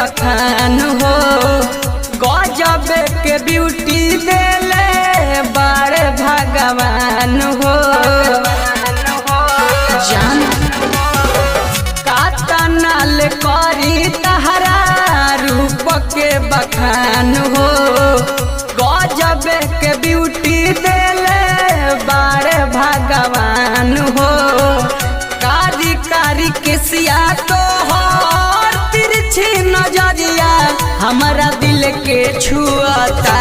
बखान हो, गजब के ब्यूटी देले बारे भगवान हो। जान कातनाल करी तहरा रूप के बखान हो, गजब के ब्यूटी देले बारे भगवान हो। कारी कारी केसिया तो हर तिरछी नजरिया हमारा दिल के छुअता।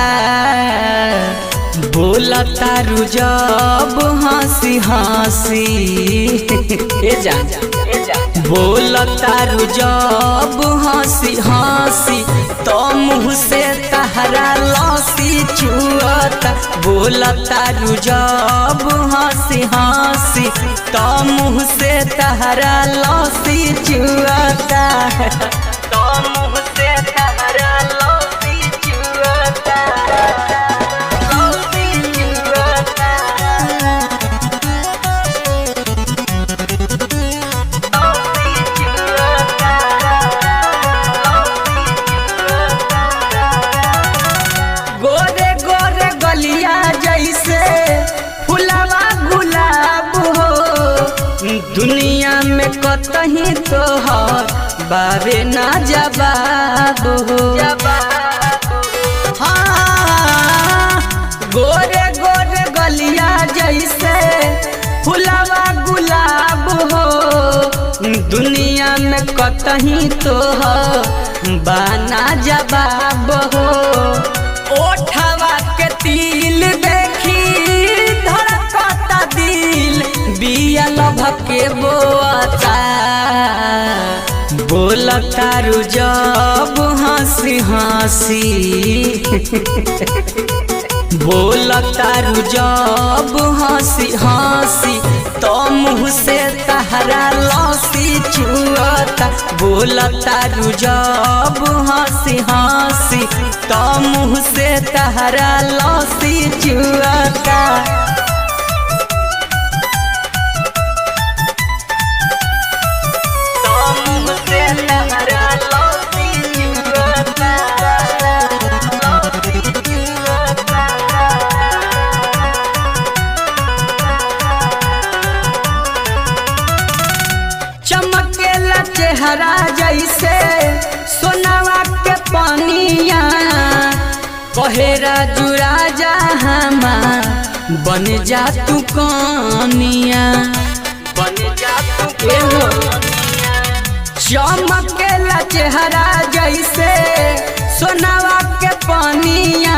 बोलता रु जब हंसी हंसी बोलता रु जब हंसी हंसी तो मुँह से तहरा लौसी छुअता। बोलता रु जब हंसी हंसी तो मुँह से तहरा लौसी छुअता। तो मुँह से तहरा लौसी छुअता। गोरे गोरे गलिया जैसे फुलावा गुलाब हो, दुनिया में कतही तोहर बाबे ना जवाब हो। हाँ, गोरे गोरे गलिया जैसे फुलावा गुलाब हो, दुनिया में कतही तोहर बाना जवाब हो। ओठवा के तिल देखी धड़कता दिल बिया लभ के बोता। बोलता रु जब हंसी हंसी बोलता रु जब हंसी हंसी तो मुँह से तहरा लौसी छुअता। बोलता रु जब हंसी हंसी तो मुँह से तहरा लौसी छुअता। तो मुँह से तहरा लौसी छुअता। चमकेला चेहरा जैसे सोनावा के पानिया, कहेरा जुरा जा हमार बन जा तू कनिया। बन जा तू चमकेला चेहरा जैसे सोनावा के पानिया,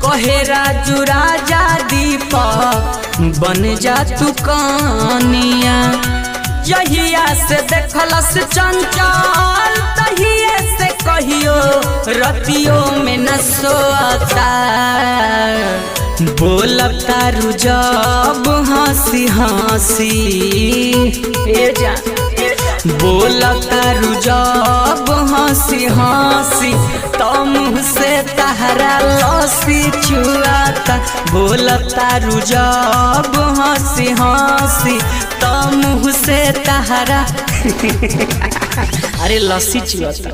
कहेरा जुरा जा दीपक बन जा तू कनिया। यहिया से देखलस चंचल तहिए से कहियो रतियों में न सोता। बोलता रु जब हंसी हंसी बोलता रु जब हंसी हंसी तो मुँह से तहरा लौसी छुअता। बोलता रु जब हंसी हंसी तो मुँह से तहरा अरे लस्सी छुअता।